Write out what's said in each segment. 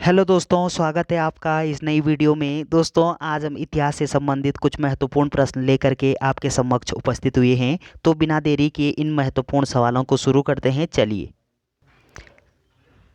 Hello दोस्तों, स्वागत है आपका इस नई वीडियो में। दोस्तों, आज हम इतिहास से संबंधित कुछ महत्वपूर्ण प्रश्न लेकर के आपके समक्ष उपस्थित हुए हैं। तो बिना देरी किए इन महत्वपूर्ण सवालों को शुरू करते हैं। चलिए,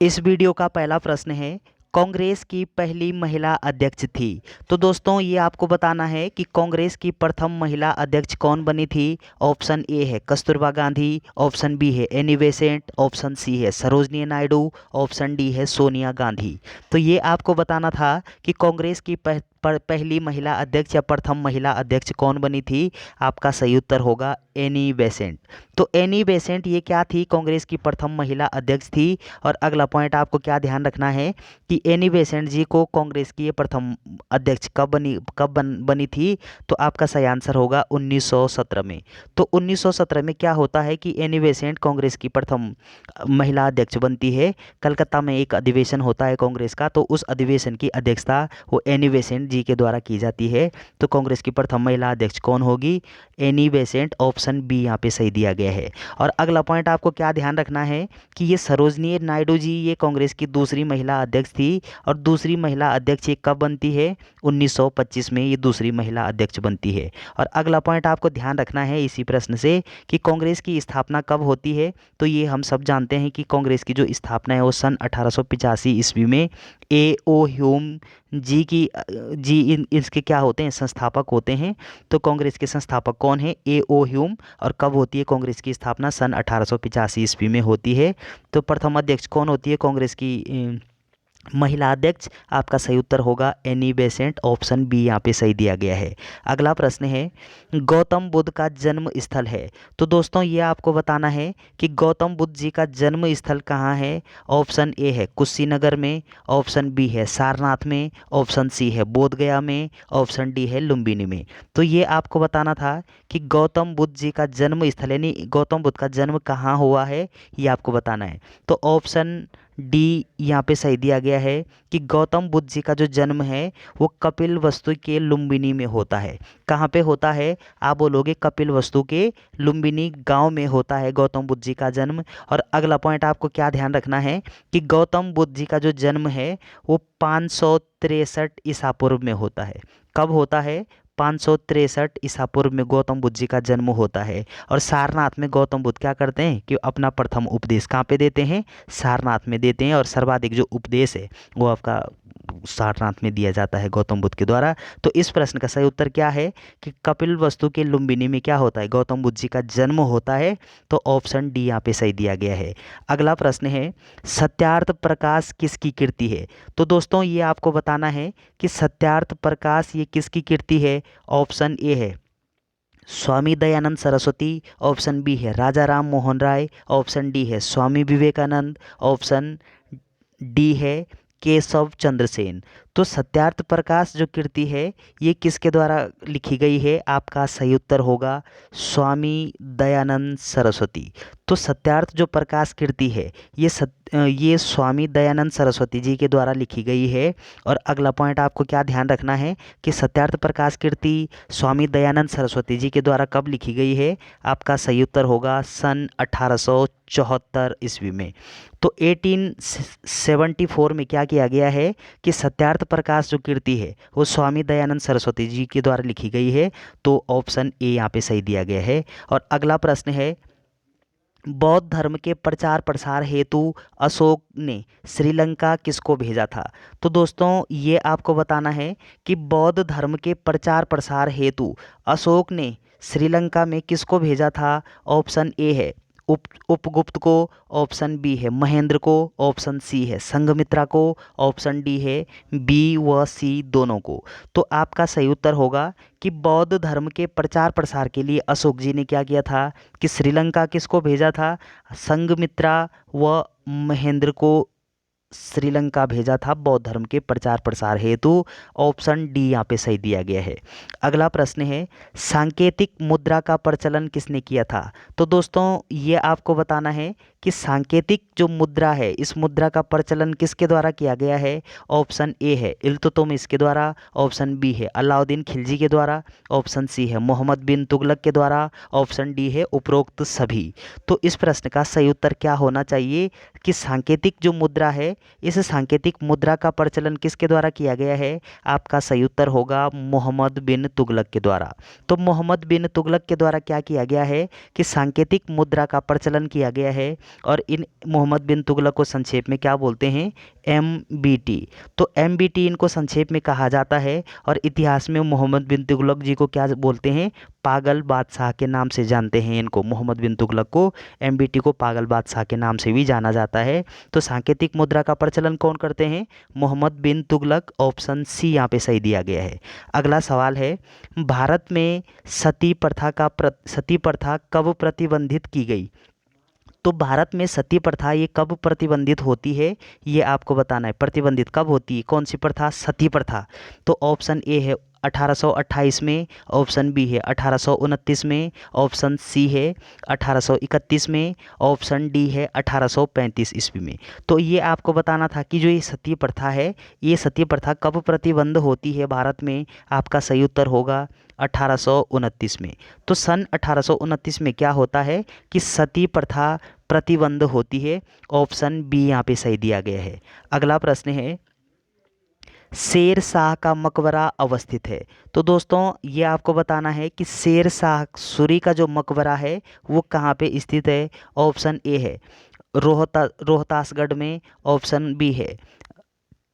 इस वीडियो का पहला प्रश्न है, कांग्रेस की पहली महिला अध्यक्ष थी। तो दोस्तों, ये आपको बताना है कि कांग्रेस की प्रथम महिला अध्यक्ष कौन बनी थी। ऑप्शन ए है कस्तूरबा गांधी, ऑप्शन बी है एनी बेसेंट, ऑप्शन सी है सरोजनी नायडू, ऑप्शन डी है सोनिया गांधी। तो ये आपको बताना था कि कांग्रेस की पहली महिला अध्यक्ष या प्रथम महिला अध्यक्ष कौन बनी थी। आपका सही उत्तर होगा एनी बेसेंट। तो एनी बेसेंट ये क्या थी, कांग्रेस की प्रथम महिला अध्यक्ष थी। और अगला पॉइंट आपको क्या ध्यान रखना है कि एनी बेसेंट जी को कांग्रेस की ये प्रथम अध्यक्ष कब बनी थी। तो आपका सही आंसर होगा 1917 में। तो 1917 में क्या होता है कि एनी बेसेंट कांग्रेस की प्रथम महिला अध्यक्ष बनती है। कलकत्ता में एक अधिवेशन होता है कांग्रेस का, तो उस अधिवेशन की अध्यक्षता वो एनी बेसेंट जी के द्वारा की जाती है। तो कांग्रेस की प्रथम महिला अध्यक्ष कौन होगी, एनी बेसेंट। ऑप्शन बी यहाँ पे सही दिया गया है। और अगला पॉइंट आपको क्या ध्यान रखना है कि ये सरोजनी नायडू जी ये कांग्रेस की दूसरी महिला अध्यक्ष थी। और दूसरी महिला अध्यक्ष ये कब बनती है, 1925 में ये दूसरी महिला अध्यक्ष बनती है। और अगला पॉइंट आपको ध्यान रखना है इसी प्रश्न से कि कांग्रेस की स्थापना कब होती है। तो ये हम सब जानते हैं कि कांग्रेस की जो स्थापना है वो सन 1885 ईस्वी में ए ओ ह्यूम जी की जी इसके क्या होते हैं, संस्थापक होते हैं। तो कांग्रेस के संस्थापक कौन है, ए ओ ह्यूम। और कब होती है कांग्रेस की स्थापना, सन 1885 ईस्वी में होती है। तो प्रथम अध्यक्ष कौन होती है कांग्रेस की महिला अध्यक्ष। आपका सही उत्तर होगा एनी बेसेंट। ऑप्शन बी यहाँ पे सही दिया गया है। अगला प्रश्न है, गौतम बुद्ध का जन्म स्थल है। तो दोस्तों, ये आपको बताना है कि गौतम बुद्ध जी का जन्म स्थल कहाँ है। ऑप्शन ए है कुशीनगर में, ऑप्शन बी है सारनाथ में, ऑप्शन सी है बोधगया में, ऑप्शन डी है लुम्बिनी में। तो ये आपको बताना था कि गौतम बुद्ध जी का जन्म स्थल यानी गौतम बुद्ध का जन्म कहाँ हुआ है, ये आपको बताना है। तो ऑप्शन डी यहाँ पे सही दिया गया है कि गौतम बुद्ध जी का जो जन्म है वो कपिल वस्तु के लुम्बिनी में होता है। कहाँ पे होता है, आप बोलोगे कपिल वस्तु के लुम्बिनी गांव में होता है गौतम बुद्ध जी का जन्म। और अगला पॉइंट आपको क्या ध्यान रखना है कि गौतम बुद्ध जी का जो जन्म है वो 563 ईसा पूर्व में होता है। कब होता है, 563 ईसा पूर्व में गौतम बुद्ध जी का जन्म होता है। और सारनाथ में गौतम बुद्ध क्या करते हैं कि अपना प्रथम उपदेश कहाँ पे देते हैं, सारनाथ में देते हैं। और सर्वाधिक जो उपदेश है वो आपका सारनाथ में दिया जाता है गौतम बुद्ध के द्वारा। तो इस प्रश्न का सही उत्तर क्या है कि कपिल वस्तु के लुम्बिनी में क्या होता है, गौतम बुद्ध जी का जन्म होता है। तो ऑप्शन डी यहाँ पे सही दिया गया है। अगला प्रश्न है, सत्यार्थ प्रकाश किसकी कृति है। तो दोस्तों, ये आपको बताना है कि सत्यार्थ प्रकाश ये किसकी कृति है। ऑप्शन ए है स्वामी दयानंद सरस्वती, ऑप्शन बी है राजा राम मोहन राय, ऑप्शन डी है स्वामी विवेकानंद, ऑप्शन डी है केशव चंद्र सेन। तो सत्यार्थ प्रकाश जो कृति है ये किसके द्वारा लिखी गई है। आपका सही उत्तर होगा स्वामी दयानंद सरस्वती। तो सत्यार्थ जो प्रकाश कृति है ये स्वामी दयानंद सरस्वती जी के द्वारा लिखी गई है। और अगला पॉइंट आपको क्या ध्यान रखना है कि सत्यार्थ प्रकाश कृति स्वामी दयानंद सरस्वती जी के द्वारा कब लिखी गई है। आपका सही उत्तर होगा सन 1874 ईस्वी में। तो 1874 में क्या किया गया है कि सत्यार्थ प्रकाश जो कृति है वो स्वामी दयानंद सरस्वती जी के द्वारा लिखी गई है। तो ऑप्शन ए यहाँ पे सही दिया गया है। और अगला प्रश्न है, बौद्ध धर्म के प्रचार प्रसार हेतु अशोक ने श्रीलंका किसको भेजा था। तो दोस्तों, ये आपको बताना है कि बौद्ध धर्म के प्रचार प्रसार हेतु अशोक ने श्रीलंका में किसको भेजा था। ऑप्शन ए है उपगुप्त को, ऑप्शन बी है महेंद्र को, ऑप्शन सी है संघमित्रा को, ऑप्शन डी है बी व सी दोनों को। तो आपका सही उत्तर होगा कि बौद्ध धर्म के प्रचार प्रसार के लिए अशोक जी ने क्या किया था कि श्रीलंका किसको भेजा था, संघमित्रा व महेंद्र को श्रीलंका भेजा था बौद्ध धर्म के प्रचार प्रसार हेतु। ऑप्शन डी यहाँ पे सही दिया गया है। अगला प्रश्न है, सांकेतिक मुद्रा का प्रचलन किसने किया था। तो दोस्तों, ये आपको बताना है कि सांकेतिक जो मुद्रा है इस मुद्रा का प्रचलन किसके द्वारा किया गया है। ऑप्शन ए है इल्तुतमिश के द्वारा, ऑप्शन बी है अलाउद्दीन खिलजी के द्वारा, ऑप्शन सी है मोहम्मद बिन तुगलक के द्वारा, ऑप्शन डी है उपरोक्त सभी। तो इस प्रश्न का सही उत्तर क्या होना चाहिए कि सांकेतिक जो मुद्रा है इस सांकेतिक मुद्रा का प्रचलन किसके द्वारा किया गया है? आपका सही उत्तर होगा मोहम्मद बिन तुगलक के द्वारा। तो मोहम्मद बिन तुगलक के द्वारा क्या किया गया है कि सांकेतिक मुद्रा का प्रचलन किया गया है। और इन मोहम्मद बिन तुगलक को संक्षेप में क्या बोलते हैं? MBT। तो MBT इनको संक्षेप में कहा जाता है। और इतिहास में मोहम्मद बिन तुगलक जी को क्या बोलते हैं? पागल बादशाह के नाम से जानते हैं इनको। मोहम्मद बिन तुगलक को MBT को पागल बादशाह के नाम से भी जाना जाता है। तो सांकेतिक मुद्रा का प्रचलन कौन करते हैं? मोहम्मद बिन तुगलक। ऑप्शन सी यहाँ पे सही दिया गया है। अगला सवाल है, भारत में सती प्रथा कब प्रतिबंधित की गई? तो भारत में सती प्रथा ये कब प्रतिबंधित होती है, ये आपको बताना है। प्रतिबंधित कब होती है? कौन सी प्रथा? सती प्रथा। तो ऑप्शन ए है 1828 में, ऑप्शन बी है 1829 में, ऑप्शन सी है 1831 में, ऑप्शन डी है 1835 ईस्वी में। तो ये आपको बताना था कि जो ये सती प्रथा है, ये सती प्रथा कब प्रतिबंध होती है भारत में? आपका सही उत्तर होगा 1829 में। तो सन 1829 में क्या होता है कि सती प्रथा प्रतिबंध होती है। ऑप्शन बी यहाँ पे सही दिया गया है। अगला प्रश्न है, शेर शाह का मकबरा अवस्थित है। तो दोस्तों ये आपको बताना है कि शेर शाह सूरी का जो मकबरा है वो कहाँ पे स्थित है। ऑप्शन ए है रोहतासगढ़ में, ऑप्शन बी है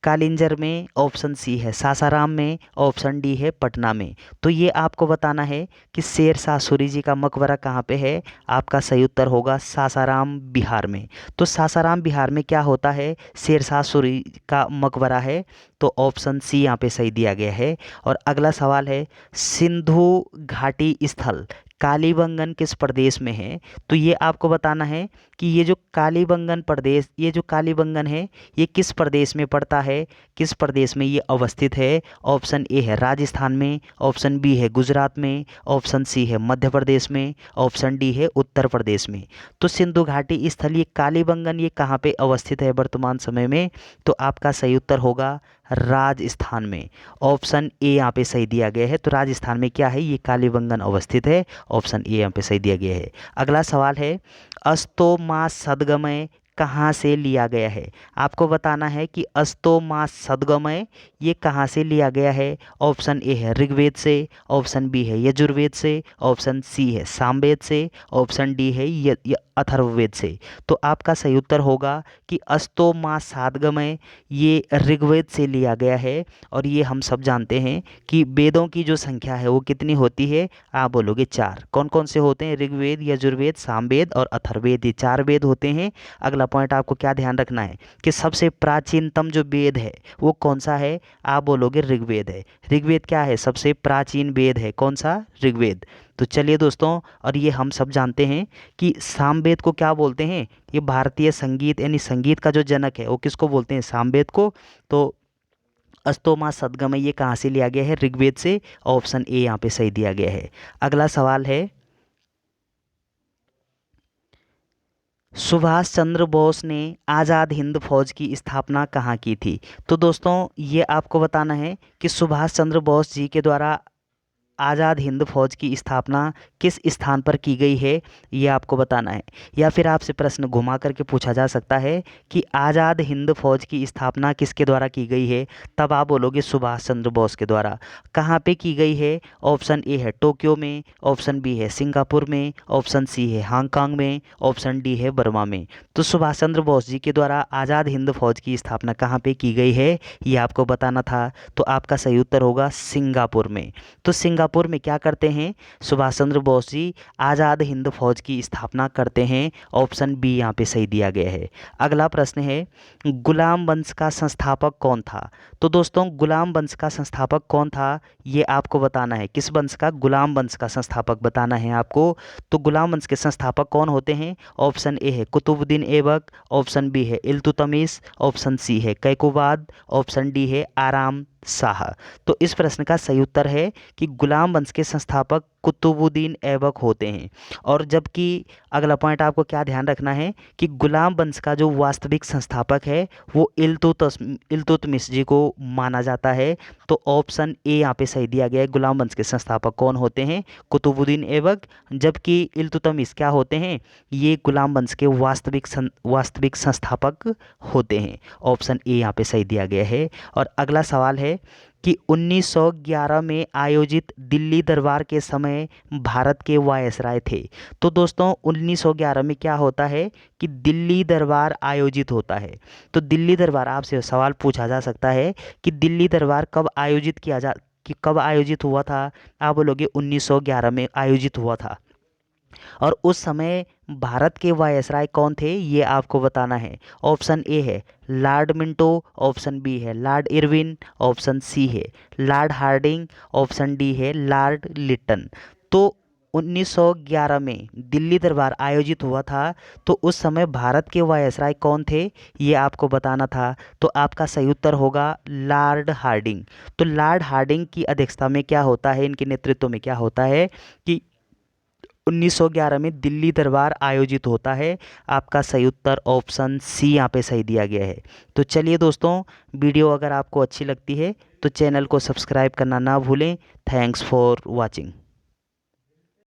कालिंजर में, ऑप्शन सी है सासाराम में, ऑप्शन डी है पटना में। तो ये आपको बताना है कि शेर शाह सूरी जी का मकबरा कहाँ पे है। आपका सही उत्तर होगा सासाराम बिहार में। तो सासाराम बिहार में क्या होता है? शेर शाह सूरी का मकबरा है। तो ऑप्शन सी यहाँ पे सही दिया गया है। और अगला सवाल है, सिंधु घाटी स्थल कालीबंगन किस प्रदेश में है? तो ये आपको बताना है कि ये जो कालीबंगन है ये किस प्रदेश में पड़ता है, किस प्रदेश में ये अवस्थित है। ऑप्शन ए है राजस्थान में, ऑप्शन बी है गुजरात में, ऑप्शन सी है मध्य प्रदेश में, ऑप्शन डी है उत्तर प्रदेश में। तो सिंधु घाटी स्थल ये कालीबंगन ये कहाँ पे अवस्थित है वर्तमान समय में? तो आपका सही उत्तर होगा राजस्थान में। ऑप्शन ए यहाँ पे सही दिया गया है। तो राजस्थान में क्या है? ये कालीबंगन अवस्थित है। ऑप्शन ए यहाँ पे सही दिया गया है। अगला सवाल है, अस्तो मा सद्गमय कहाँ से लिया गया है? आपको बताना है कि अस्तो मा सद्गमय ये कहाँ से लिया गया है। ऑप्शन ए है ऋग्वेद से, ऑप्शन बी है यजुर्वेद से, ऑप्शन सी है सामवेद से, ऑप्शन डी है अथर्ववेद से। तो आपका सही उत्तर होगा कि अस्तो मा सद्गमय ये ऋग्वेद से लिया गया है। और ये हम सब जानते हैं कि वेदों की जो संख्या है वो कितनी होती है? आप बोलोगे 4। कौन कौन से होते हैं? ऋग्वेद, यजुर्वेद, सामवेद और अथर्ववेद, ये 4 वेद होते हैं। अगला पॉइंट आपको क्या ध्यान रखना है कि सबसे प्राचीनतम जो वेद है वो कौन सा है? आप बोलोगे ऋग्वेद है। ऋग्वेद क्या है? सबसे प्राचीन वेद है। कौन सा? ऋग्वेद। तो चलिए दोस्तों, और ये हम सब जानते हैं कि सामवेद को क्या बोलते हैं? ये भारतीय संगीत यानी संगीत का जो जनक है वो किसको बोलते हैं? सामवेद को। तो अस्तोमा सद्गमय ये कहाँ से लिया गया है? ऋग्वेद से। ऑप्शन ए यहाँ पे सही दिया गया है। अगला सवाल है, सुभाष चंद्र बोस ने आज़ाद हिंद फौज की स्थापना कहाँ की थी? तो दोस्तों ये आपको बताना है कि सुभाष चंद्र बोस जी के द्वारा आज़ाद हिंद फौज की स्थापना किस स्थान पर की गई है, ये आपको बताना है। या फिर आपसे प्रश्न घुमा करके पूछा जा सकता है कि आज़ाद हिंद फौज की स्थापना किसके द्वारा की गई है? तब आप बोलोगे सुभाष चंद्र बोस के द्वारा। कहाँ पे की गई है? ऑप्शन ए है टोक्यो में, ऑप्शन बी है सिंगापुर में, ऑप्शन सी है हांगकांग में, ऑप्शन डी है बर्मा में। तो सुभाष चंद्र बोस जी के द्वारा आज़ाद हिंद फौज की स्थापना कहाँ पे की गई है, ये आपको बताना था। तो आपका सही उत्तर होगा सिंगापुर में। तो सिंगापुर में क्या करते हैं? सुभाष चंद्र बोस जी आज़ाद हिंद फौज की स्थापना करते हैं। ऑप्शन बी यहाँ पे सही दिया गया है। अगला प्रश्न है, गुलाम वंश का संस्थापक कौन था? तो दोस्तों गुलाम वंश का संस्थापक कौन था ये आपको बताना है। किस वंश का? गुलाम वंश का संस्थापक बताना है आपको। तो गुलाम वंश के संस्थापक कौन होते हैं? ऑप्शन ए है कुतुबुद्दीन ऐबक, ऑप्शन बी है इल्तुतमिश, ऑप्शन सी है कैकोबाद, ऑप्शन डी है आराम शाह। तो इस प्रश्न का सही उत्तर है कि गुलाम वंश के संस्थापक कुतुबुद्दीन ऐबक होते हैं। और जबकि अगला पॉइंट आपको क्या ध्यान रखना है कि गुलाम वंश का जो वास्तविक संस्थापक है वो इल्तुतमिश जी को माना जाता है। तो ऑप्शन ए यहाँ पे सही दिया गया है। गुलाम वंश के संस्थापक कौन होते हैं? कुतुबुद्दीन ऐबक। जबकि इल्तुतमिश क्या होते हैं? ये गुलाम वंश के वास्तविक संस्थापक होते हैं। ऑप्शन ए यहाँ पे सही दिया गया है। और अगला सवाल है कि 1911 में आयोजित दिल्ली दरबार के समय भारत के वायसराय थे। तो दोस्तों 1911 में क्या होता है कि दिल्ली दरबार आयोजित होता है। तो दिल्ली दरबार, आपसे सवाल पूछा जा सकता है कि दिल्ली दरबार कब आयोजित हुआ था? आप बोलोगे 1911 में आयोजित हुआ था। और उस समय भारत के वायसराय कौन थे ये आपको बताना है। ऑप्शन ए है लॉर्ड मिंटो, ऑप्शन बी है लॉर्ड इरविन, ऑप्शन सी है लॉर्ड हार्डिंग, ऑप्शन डी है लॉर्ड लिटन। तो 1911 में दिल्ली दरबार आयोजित हुआ था, तो उस समय भारत के वायसराय कौन थे ये आपको बताना था। तो आपका सही उत्तर होगा लॉर्ड हार्डिंग। तो लॉर्ड हार्डिंग की अध्यक्षता में क्या होता है, इनके नेतृत्व में क्या होता है कि 1911 में दिल्ली दरबार आयोजित होता है। आपका सही उत्तर ऑप्शन सी यहाँ पे सही दिया गया है। तो चलिए दोस्तों, वीडियो अगर आपको अच्छी लगती है तो चैनल को सब्सक्राइब करना ना भूलें। Thanks for watching.